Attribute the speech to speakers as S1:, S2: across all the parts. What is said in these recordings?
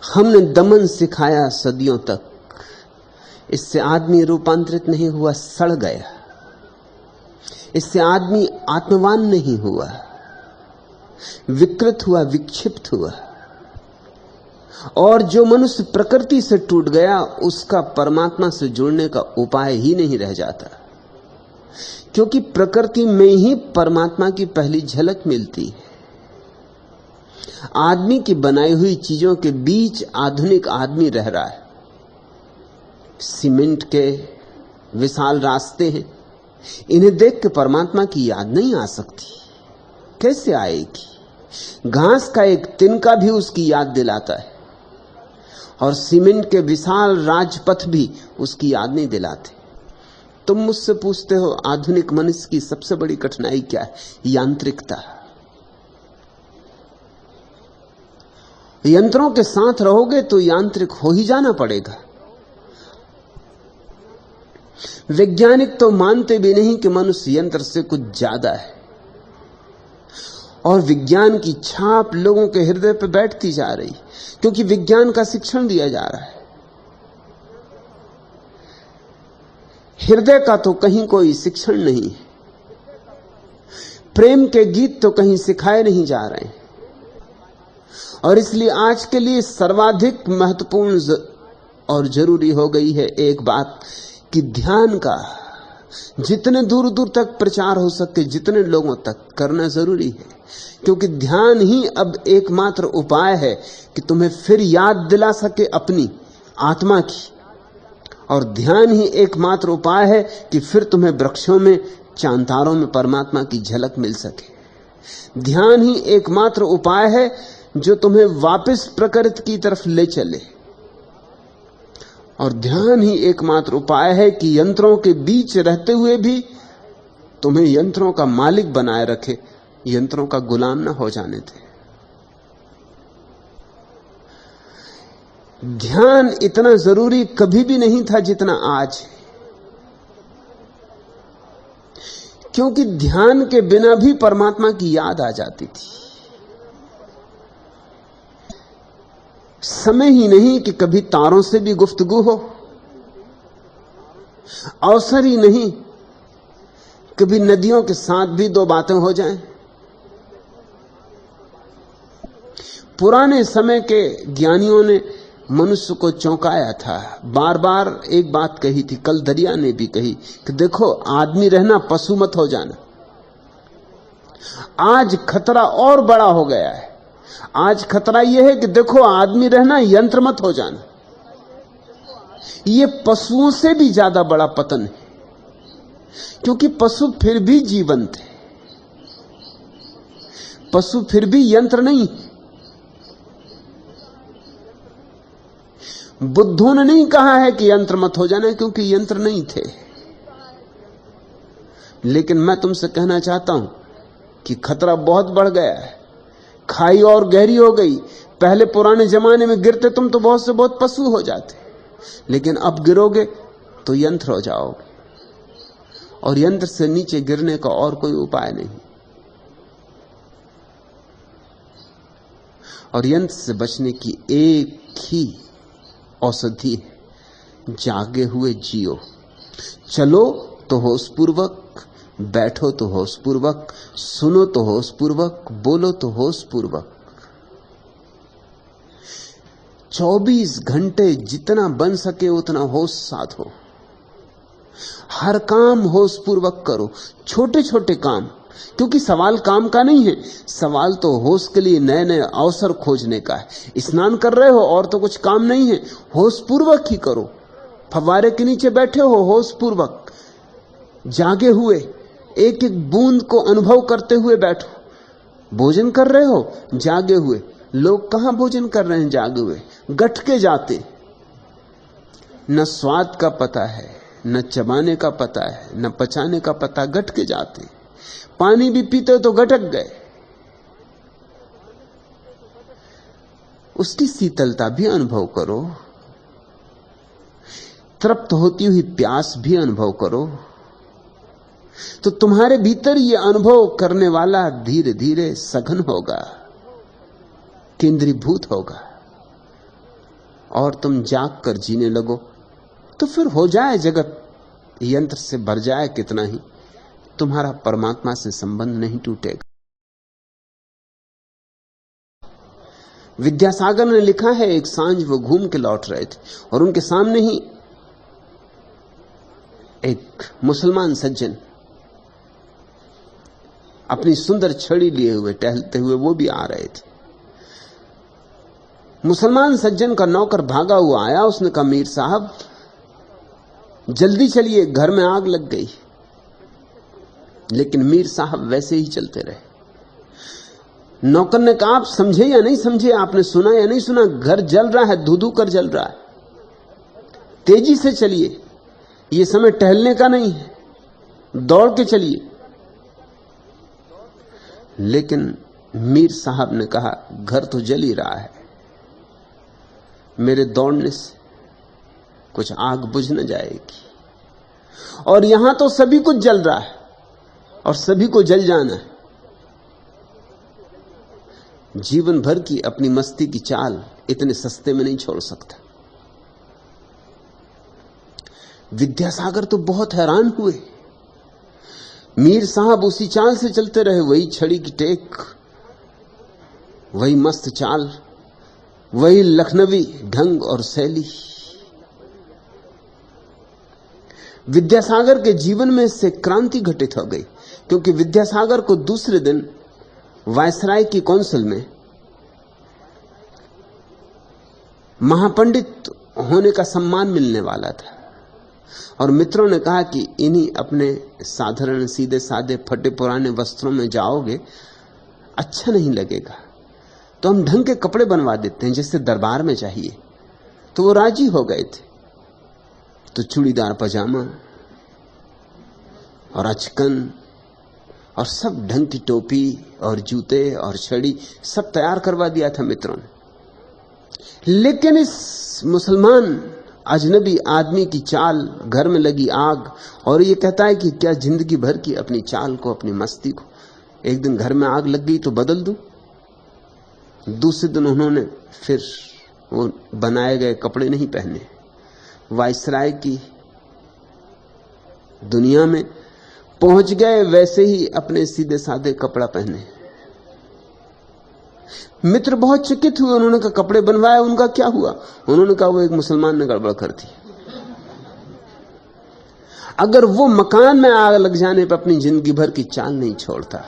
S1: हमने दमन सिखाया सदियों तक, इससे आदमी रूपांतरित नहीं हुआ, सड़ गया। इससे आदमी आत्मवान नहीं हुआ, विकृत हुआ, विक्षिप्त हुआ। और जो मनुष्य प्रकृति से टूट गया, उसका परमात्मा से जुड़ने का उपाय ही नहीं रह जाता, क्योंकि प्रकृति में ही परमात्मा की पहली झलक मिलती है। आदमी की बनाई हुई चीजों के बीच आधुनिक आदमी रह रहा है। सीमेंट के विशाल रास्ते हैं, इन्हें देख के परमात्मा की याद नहीं आ सकती। कैसे आएगी? घास का एक तिनका भी उसकी याद दिलाता है, और सीमेंट के विशाल राजपथ भी उसकी याद नहीं दिलाते। तुम मुझसे पूछते हो आधुनिक मनुष्य की सबसे बड़ी कठिनाई क्या है? यांत्रिकता। यंत्रों के साथ रहोगे तो यांत्रिक हो ही जाना पड़ेगा। वैज्ञानिक तो मानते भी नहीं कि मनुष्य यंत्र से कुछ ज्यादा है, और विज्ञान की छाप लोगों के हृदय पर बैठती जा रही, क्योंकि विज्ञान का शिक्षण दिया जा रहा है। हृदय का तो कहीं कोई शिक्षण नहीं है। प्रेम के गीत तो कहीं सिखाए नहीं जा रहे हैं। और इसलिए आज के लिए सर्वाधिक महत्वपूर्ण और जरूरी हो गई है एक बात, कि ध्यान का जितने दूर दूर तक प्रचार हो सके, जितने लोगों तक करना जरूरी है। क्योंकि ध्यान ही अब एकमात्र उपाय है कि तुम्हें फिर याद दिला सके अपनी आत्मा की, और ध्यान ही एकमात्र उपाय है कि फिर तुम्हें वृक्षों में, चांतारों में परमात्मा की झलक मिल सके। ध्यान ही एकमात्र उपाय है जो तुम्हें वापस प्रकृति की तरफ ले चले, और ध्यान ही एकमात्र उपाय है कि यंत्रों के बीच रहते हुए भी तुम्हें यंत्रों का मालिक बनाए रखे, यंत्रों का गुलाम ना हो जाने दे। ध्यान इतना जरूरी कभी भी नहीं था जितना आज है, क्योंकि ध्यान के बिना भी परमात्मा की याद आ जाती थी। समय ही नहीं कि कभी तारों से भी गुफ्तगू हो, अवसर ही नहीं कभी नदियों के साथ भी दो बातें हो जाएं। पुराने समय के ज्ञानियों ने मनुष्य को चौंकाया था, बार बार एक बात कही थी, कल दरिया ने भी कही कि देखो आदमी रहना, पशु मत हो जाना। आज खतरा और बड़ा हो गया है। आज खतरा यह है कि देखो आदमी रहना, यंत्र मत हो जाना। यह पशुओं से भी ज्यादा बड़ा पतन है, क्योंकि पशु फिर भी जीवंत है, पशु फिर भी यंत्र नहीं। बुद्धों ने नहीं कहा है कि यंत्र मत हो जाना, क्योंकि यंत्र नहीं थे। लेकिन मैं तुमसे कहना चाहता हूं कि खतरा बहुत बढ़ गया है, खाई और गहरी हो गई। पहले पुराने जमाने में गिरते तुम तो बहुत से बहुत पशु हो जाते, लेकिन अब गिरोगे तो यंत्र हो जाओगे, और यंत्र से नीचे गिरने का और कोई उपाय नहीं। और यंत्र से बचने की एक ही औषधि है, जागे हुए जियो। चलो तो होशपूर्वक, बैठो तो होशपूर्वक, सुनो तो होशपूर्वक, बोलो तो होशपूर्वक। 24 घंटे जितना बन सके उतना होश साधो। हर काम होशपूर्वक करो, छोटे छोटे काम, क्योंकि सवाल काम का नहीं है, सवाल तो होश के लिए नए नए अवसर खोजने का है। स्नान कर रहे हो और तो कुछ काम नहीं है, होशपूर्वक ही करो। फव्वारे के नीचे बैठे हो, होशपूर्वक, जागे हुए, एक एक बूंद को अनुभव करते हुए बैठो। भोजन कर रहे हो, जागे हुए। लोग कहां भोजन कर रहे हैं जागे हुए? गट के जाते, न स्वाद का पता है, न चबाने का पता है, न पचाने का पता, गट के जाते। पानी भी पीते तो गटक गए। उसकी शीतलता भी अनुभव करो, तृप्त होती हुई प्यास भी अनुभव करो, तो तुम्हारे भीतर यह अनुभव करने वाला धीरे धीरे सघन होगा, केंद्रीभूत होगा। और तुम जाग कर जीने लगो, तो फिर हो जाए जगत यंत्र से भर जाए कितना ही, तुम्हारा परमात्मा से संबंध नहीं टूटेगा। विद्यासागर ने लिखा है, एक सांझ वो घूम के लौट रहे थे और उनके सामने ही एक मुसलमान सज्जन अपनी सुंदर छड़ी लिए हुए टहलते हुए वो भी आ रहे थे। मुसलमान सज्जन का नौकर भागा हुआ आया, उसने कहा, मीर साहब जल्दी चलिए, घर में आग लग गई। लेकिन मीर साहब वैसे ही चलते रहे। नौकर ने कहा, आप समझे या नहीं समझे, आपने सुना या नहीं सुना, घर जल रहा है, धू धू कर जल रहा है, तेजी से चलिए, ये समय टहलने का नहीं है, दौड़ के चलिए। लेकिन मीर साहब ने कहा, घर तो जल ही रहा है, मेरे दौड़ने से कुछ आग बुझ न जाएगी, और यहां तो सभी कुछ जल रहा है और सभी को जल जाना है। जीवन भर की अपनी मस्ती की चाल इतने सस्ते में नहीं छोड़ सकता। विद्यासागर तो बहुत हैरान हुए। मीर साहब उसी चाल से चलते रहे, वही छड़ी की टेक, वही मस्त चाल, वही लखनवी ढंग और शैली। विद्यासागर के जीवन में इससे क्रांति घटित हो गई, क्योंकि विद्यासागर को दूसरे दिन वायसराय की कौंसिल में महापंडित होने का सम्मान मिलने वाला था, और मित्रों ने कहा कि इन्हीं अपने साधारण सीधे साधे फटे पुराने वस्त्रों में जाओगे, अच्छा नहीं लगेगा, तो हम ढंग के कपड़े बनवा देते हैं जैसे दरबार में चाहिए। तो वो राजी हो गए थे। तो चूड़ीदार पजामा और अचकन और सब ढंग की टोपी और जूते और छड़ी सब तैयार करवा दिया था मित्रों ने। लेकिन इस मुसलमान अजनबी आदमी की चाल, घर में लगी आग, और ये कहता है कि क्या जिंदगी भर की अपनी चाल को, अपनी मस्ती को, एक दिन घर में आग लग गई तो बदल दूं। दूसरे दिन उन्होंने फिर वो बनाए गए कपड़े नहीं पहने, वायसराय की दुनिया में पहुंच गए, वैसे ही अपने सीधे साधे कपड़ा पहने। मित्र बहुत चकित हुए, उन्होंने कहा, कपड़े बनवाए, उनका क्या हुआ? उन्होंने कहा, वो एक मुसलमान ने गड़बड़ कर दी। अगर वो मकान में आग लग जाने पर अपनी जिंदगी भर की चाल नहीं छोड़ता,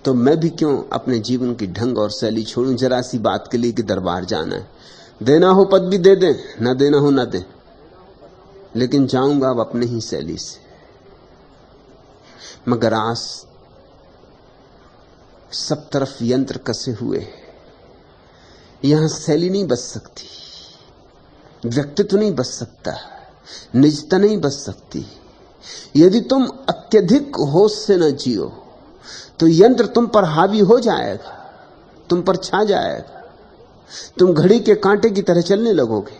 S1: तो मैं भी क्यों अपने जीवन की ढंग और शैली छोड़ूं जरा सी बात के लिए कि दरबार जाना है। देना हो पद भी दे दें, ना देना हो ना दें, लेकिन जाऊंगा अब अपने ही शैली से। मगर आज सब तरफ यंत्र कसे हुए, यहां शैली नहीं बच सकती, व्यक्तित्व नहीं बच सकता, निजता नहीं बच सकती। यदि तुम अत्यधिक होश से न जियो तो यंत्र तुम पर हावी हो जाएगा, तुम पर छा जाएगा। तुम घड़ी के कांटे की तरह चलने लगोगे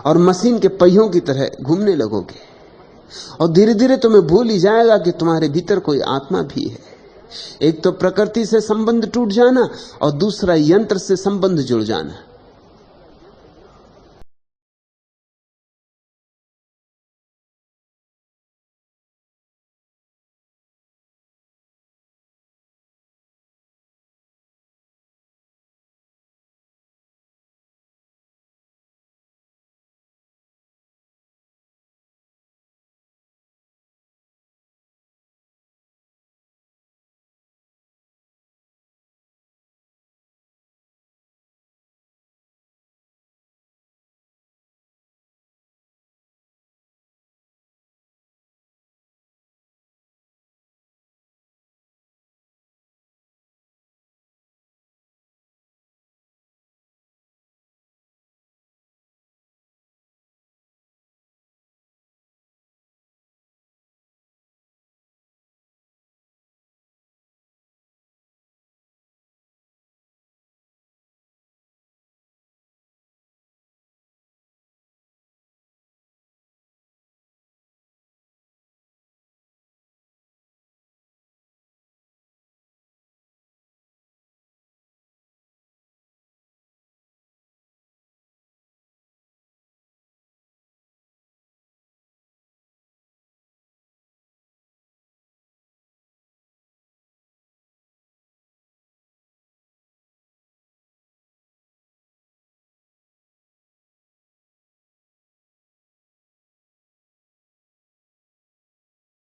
S1: और मशीन के पहियों की तरह घूमने लगोगे, और धीरे धीरे तुम्हें भूल ही जाएगा कि तुम्हारे भीतर कोई आत्मा भी है। एक तो प्रकृति से संबंध टूट जाना और दूसरा यंत्र से संबंध जुड़ जाना।